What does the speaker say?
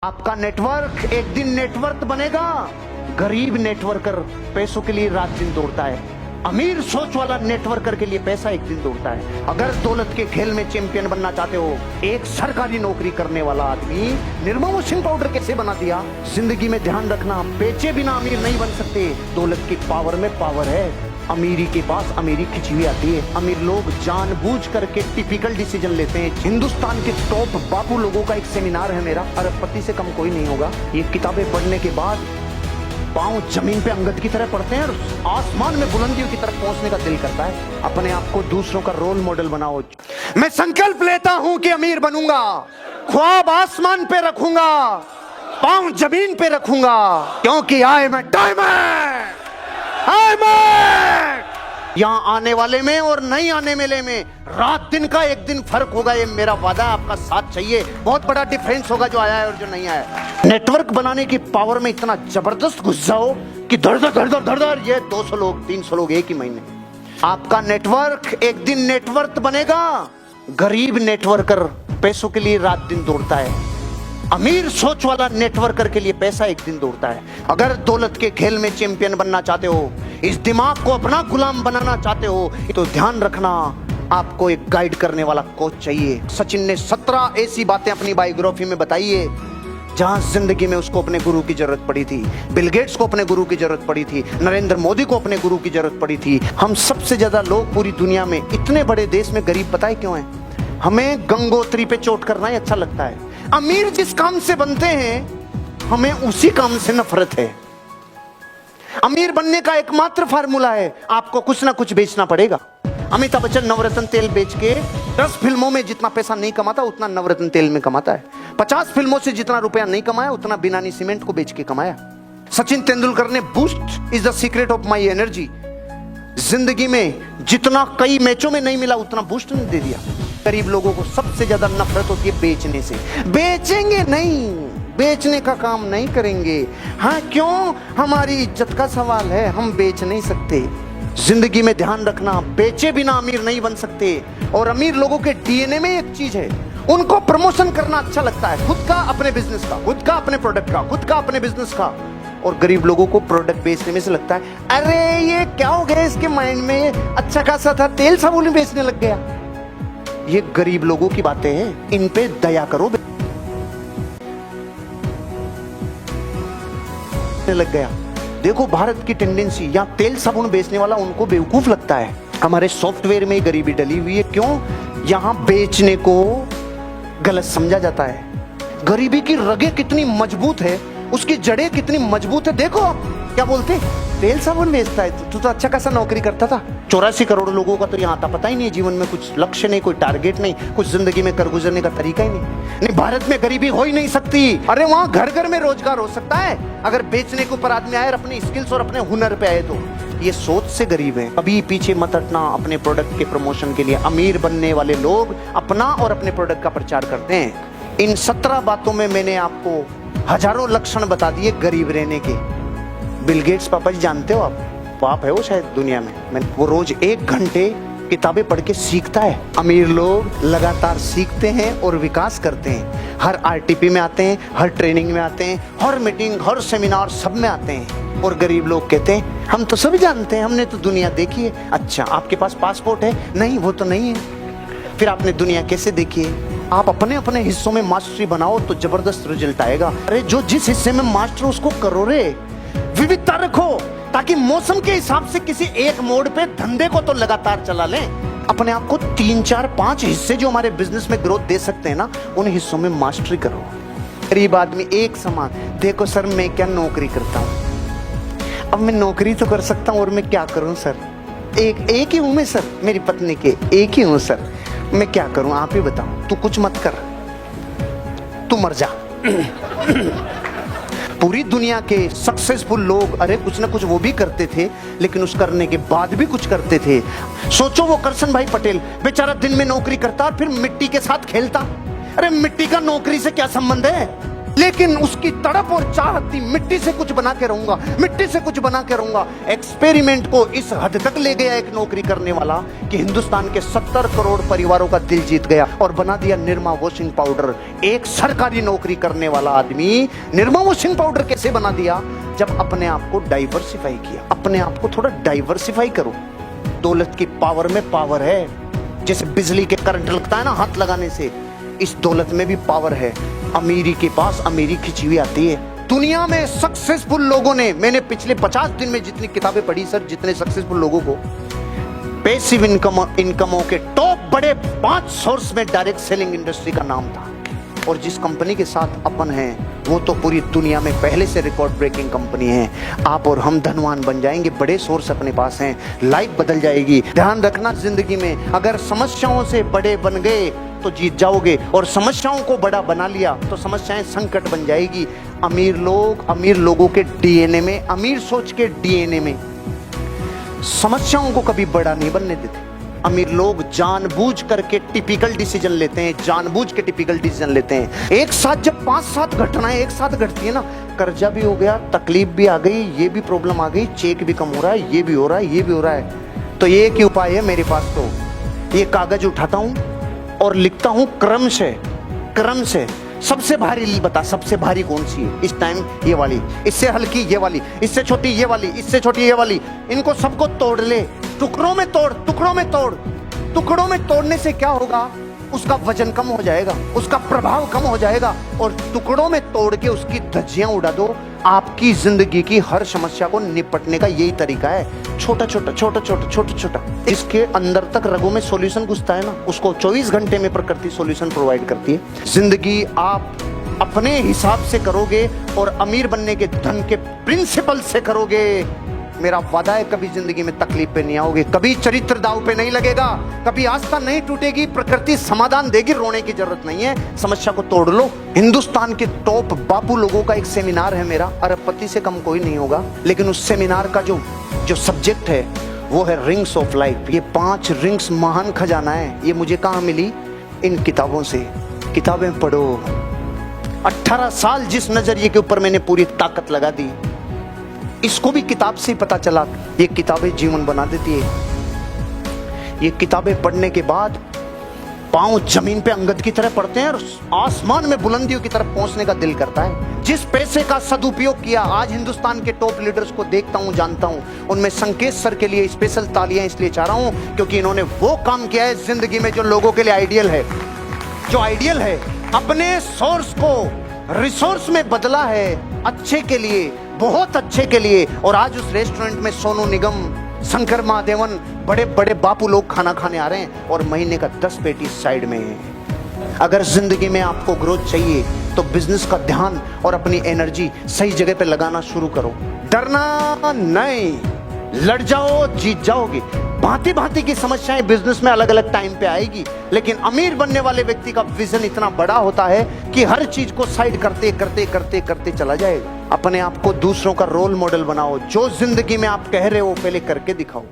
आपका नेटवर्क एक दिन नेटवर्क बनेगा। गरीब नेटवर्कर पैसों के लिए रात दिन दौड़ता है, अमीर सोच वाला नेटवर्कर के लिए पैसा एक दिन दौड़ता है। अगर दौलत के खेल में चैंपियन बनना चाहते हो, एक सरकारी नौकरी करने वाला आदमी निरमा वॉशिंग पाउडर कैसे बना दिया। जिंदगी में ध्यान रखना, बेचे बिना अमीर नहीं बन सकते। दौलत की पावर में पावर है। अमीरी के पास अमीरी खिंची हुई आती है। अमीर लोग जानबूझ करके टिपिकल डिसीजन लेते हैं। हिंदुस्तान के टॉप बाबू लोगों का एक सेमिनार है मेरा, अरबपति से कम कोई नहीं होगा। ये किताबें पढ़ने के बाद पांव जमीन पे अंगद की तरह पड़ते हैं और आसमान में बुलंदियों की तरफ पहुंचने का दिल करता है। अपने आप को दूसरों का रोल मॉडल बनाओ। मैं संकल्प लेता हूं कि अमीर बनूंगा, ख्वाब आसमान पे रखूंगा, पांव जमीन पे रखूंगा, क्योंकि आई एम डायमंड। यहां आने वाले में और नहीं आने वाले में रात दिन का एक दिन फर्क होगा। ये मेरा वादा है, आपका साथ चाहिए। बहुत बड़ा डिफरेंस होगा जो आया है और जो नहीं आया है। नेटवर्क बनाने की पावर में इतना जबरदस्त घुस जाओ कि धड़ धड़ ये 200 लोग 300 लोग एक ही महीने। आपका नेटवर्क एक दिन नेटवर्क बनेगा। गरीब नेटवर्कर पैसों के लिए रात दिन दौड़ता है, अमीर सोच वाला नेटवर्कर के लिए पैसा एक दिन दौड़ता है। अगर दौलत के खेल में चैंपियन बनना चाहते हो, इस दिमाग को अपना गुलाम बनाना चाहते हो, तो ध्यान रखना, आपको एक गाइड करने वाला कोच चाहिए। सचिन ने 17 ऐसी बातें अपनी बायोग्राफी में बताई है जहां जिंदगी में उसको अपने गुरु की जरूरत पड़ी थी। बिल गेट्स को अपने गुरु की जरूरत पड़ी थी, नरेंद्र मोदी को अपने गुरु की जरूरत पड़ी थी। हम सबसे ज्यादा लोग पूरी दुनिया में, इतने बड़े देश में गरीब पता है क्यों है? हमें गंगोत्री पे चोट करना ही अच्छा लगता है। अमीर जिस काम से बनते हैं, हमें उसी काम से नफरत है। अमीर बनने का एकमात्र फार्मूला है, आपको कुछ ना कुछ बेचना पड़ेगा। अमिताभ बच्चन नवरत्न तेल बेच के 10 फिल्मों में जितना पैसा नहीं कमाता उतना नवरत्न तेल में कमाता है। 50 फिल्मों से जितना रुपया नहीं कमाया उतना बिनानी सीमेंट को बेच के कमाया। सचिन तेंदुलकर ने boost is the secret of my energy, जिंदगी में जितना कई मैचों में नहीं मिला उतना बूस्ट ने दे दिया। गरीब लोगों को सबसे ज्यादा नफरत होती है बेचने से। बेचेंगे नहीं, बेचने का काम नहीं करेंगे। हाँ क्यों? हमारी इज्जत का सवाल है, हम बेच नहीं सकते। जिंदगी में ध्यान रखना, बेचे बिना अमीर नहीं बन सकते। और अमीर लोगों के डीएनए में एक चीज है, उनको प्रमोशन करना अच्छा लगता है, खुद का अपने बिजनेस का, खुद का अपने प्रोडक्ट का, खुद का अपने बिजनेस का। और गरीब लोगों को प्रोडक्ट बेचने में से लगता है अरे ये क्या हो गया इसके माइंड में, अच्छा खासा था तेल साबुन बेचने लग गया। ये गरीब लोगों की बातें हैं, इन पे दया करो। लग गया। देखो भारत की टेंडेंसी, यहाँ तेल साबुन बेचने वाला उनको बेवकूफ लगता है। हमारे सॉफ्टवेयर में गरीबी डली हुई है। क्यों? यहाँ बेचने को गलत समझा जाता है। गरीबी की रगें कितनी मजबूत है, उसकी जड़ें कितनी मजबूत है। देखो क्या बोलते, तेल साबुन बेचता है, तू तो अच्छा खासा नौकरी करता था। 84 करोड़ लोगों का तो यहाँ आता पता ही नहीं, जीवन में कुछ लक्ष्य नहीं, कोई टारगेट नहीं, कुछ जिंदगी में कर गुजरने का तरीका ही नहीं। भारत में गरीबी हो ही नहीं सकती। अरे वहाँ घर घर में रोजगार हो सकता है अगर बेचने के ऊपर आदमी आए और अपनी स्किल्स और अपने हुनर पे आए तो। ये सोच से गरीब है। अभी पीछे मत हटना अपने प्रोडक्ट के प्रमोशन के लिए। अमीर बनने वाले लोग अपना और अपने प्रोडक्ट का प्रचार करते हैं। इन 17 बातों में मैंने आपको हजारों लक्षण बता दिए गरीब रहने के। बिल गेट्स पापा जी जानते हो आप है वो शायद दुनिया में, वो रोज 1 घंटे किताबें पढ़ के सीखता है। अमीर लोग लगातार सीखते हैं और विकास करते हैं। हर आरटीपी में आते हैं, हर ट्रेनिंग में आते हैं, हर मीटिंग, हर सेमिनार सब में आते हैं। और गरीब लोग कहते हैं हम तो सब जानते हैं, हमने तो दुनिया देखी है। अच्छा आपके पास पासपोर्ट है? नहीं, वो तो नहीं है। फिर आपने दुनिया कैसे देखी है? आप अपने अपने हिस्सों में मास्टरी बनाओ तो जबरदस्त रिजल्ट आएगा। अरे जो जिस हिस्से में मास्टर उसको करो रे। विविधता रखो ताकि मौसम के हिसाब से किसी एक मोड़ पे धंधे को तो लगातार चला लें। अपने आप को 3, 4, 5 हिस्से जो हमारे बिजनेस में ग्रोथ दे सकते हैं ना, उन हिस्सों में मास्टरी करो। गरीब आदमी एक समान, देखो सर मैं क्या नौकरी करता हूँ, अब मैं नौकरी तो कर सकता हूँ और मैं क्या करूँ सर, एक ही हूँ मैं सर, मेरी पत्नी के एक ही हूँ सर, मैं क्या करूँ आप ही बताओ। तू कुछ मत कर, तू मर जा। पूरी दुनिया के सक्सेसफुल लोग अरे कुछ ना कुछ वो भी करते थे, लेकिन उस करने के बाद भी कुछ करते थे। सोचो वो करसन भाई पटेल बेचारा दिन में नौकरी करता और फिर मिट्टी के साथ खेलता। अरे मिट्टी का नौकरी से क्या संबंध है? लेकिन उसकी तड़प और चाहत थी मिट्टी से कुछ बना के रहूंगा, मिट्टी से कुछ बना के रहूंगा। एक्सपेरिमेंट को इस हद तक ले गया एक नौकरी करने वाला कि हिंदुस्तान के 70 करोड़ परिवारों का दिल जीत गया और बना दिया निरमा वॉशिंग पाउडर। एक सरकारी नौकरी करने वाला आदमी निरमा वॉशिंग पाउडर कैसे बना दिया? जब अपने आप को डाइवर्सिफाई किया। अपने आप को थोड़ा डाइवर्सिफाई करो। दौलत की पावर में पावर है। जैसे बिजली के करंट लगता है ना हाथ लगाने से, इस दौलत में भी पावर है। अमीरी के पास अमीरी खिंची हुई आती है। दुनिया में सक्सेसफुल लोगों ने, मैंने पिछले 50 दिन में जितनी किताबें पढ़ी सर, जितने सक्सेसफुल लोगों को पैसिव इनकमों के टॉप बड़े 5 सोर्स में डायरेक्ट सेलिंग इंडस्ट्री का नाम था। और जिस कंपनी के साथ अपन हैं वो तो पूरी दुनिया में पहले से रिकॉर्ड ब्रेकिंग कंपनी है। आप और हम धनवान बन जाएंगे, बड़े सोर्स अपने पास हैं, लाइफ बदल जाएगी। ध्यान रखना जिंदगी में, अगर समस्याओं से बड़े बन गए तो जीत जाओगे, और समस्याओं को बड़ा बना लिया तो समस्याएं संकट बन जाएगी। अमीर लोगों के डीएनए में, अमीर सोच के डीएनए में समस्याओं को कभी बड़ा नहीं बनने देते। अमीर लोग जानबूझ करके टिपिकल डिसीजन लेते हैं, जानबूझ के टिपिकल डिसीजन लेते हैं। एक साथ जब 5-7 घटनाएं एक साथ घटती है ना, कर्जा भी हो गया, तकलीफ भी आ गई, ये भी प्रॉब्लम आ गई, चेक भी कम हो रहा है, ये भी हो रहा है, ये भी हो रहा है, तो ये एक ही उपाय है मेरे पास। तो ये कागज उठाता हूं और लिखता हूं क्रम से। सबसे भारी बता, सबसे भारी कौन सी है इस टाइम? ये वाली, इससे हल्की ये वाली, इससे छोटी ये वाली, इससे छोटी ये वाली। इनको सबको तोड़ ले, टुकड़ों में तोड़, टुकड़ों में तोड़। टुकड़ों में तोड़ने से क्या होगा? उसका वजन कम हो जाएगा, उसका प्रभाव कम हो जाएगा, और टुकड़ों में तोड़ के उसकी धज्जियां उड़ा दो। आपकी जिंदगी की हर समस्या को निपटने का यही तरीका है, छोटा छोटा। इसके अंदर तक रगों में सॉल्यूशन घुसता है ना, उसको 24 घंटे में प्रकृति सॉल्यूशन प्रोवाइड करती है। जिंदगी आप अपने हिसाब से करोगे और अमीर बनने के धन के प्रिंसिपल से करोगे, मेरा वादा है कभी जिंदगी में तकलीफ पे नहीं आओगे, कभी चरित्र दाव पे नहीं लगेगा, कभी आस्था नहीं टूटेगी। प्रकृति समाधान देगी, रोने की जरूरत नहीं है, समस्या को तोड़ लो। हिंदुस्तान के टॉप बापू लोगों का एक सेमिनार है मेरा, अरबपति से कम कोई नहीं होगा, लेकिन उस सेमिनार का जो सब्जेक्ट है वो है रिंग्स ऑफ लाइफ। ये 5 रिंग्स महान खजाना है। ये मुझे कहाँ मिली? इन किताबों से। किताबें पढ़ो। 18 साल जिस नजरिए के ऊपर मैंने पूरी ताकत लगा दी, इसको भी किताब से ही पता चला। ये किताबें जीवन बना देती है। ये किताबें पढ़ने के बाद पांव जमीन पे अंगद की तरह पड़ते हैं और आसमान में बुलंदियों की तरफ पहुंचने का दिल करता है। जिस पैसे का सदुपयोग किया, आज हिंदुस्तान के टॉप लीडर्स को देखता हूं, जानता हूं, उनमें संकेत सर के लिए स्पेशल तालियां इसलिए चाह रहा हूं क्योंकि इन्होंने वो काम किया है जिंदगी में जो लोगों के लिए आइडियल है। जो आइडियल है, अपने सोर्स को रिसोर्स में बदला है, अच्छे के लिए, बहुत अच्छे के लिए। और आज उस रेस्टोरेंट में सोनू निगम, शंकर महादेवन, बड़े बड़े बापू लोग खाना खाने आ रहे हैं और महीने का 10 पेटी साइड में है। अगर जिंदगी में आपको ग्रोथ चाहिए तो बिजनेस का ध्यान और अपनी एनर्जी सही जगह पे लगाना शुरू करो। डरना नहीं, लड़ जाओ, जीत जाओगे। भांति भांति की समस्याएं बिजनेस में अलग अलग टाइम पे आएगी, लेकिन अमीर बनने वाले व्यक्ति का विजन इतना बड़ा होता है कि हर चीज को साइड करते करते करते करते चला जाएगा। अपने आप को दूसरों का रोल मॉडल बनाओ। जो जिंदगी में आप कह रहे हो पहले करके दिखाओ।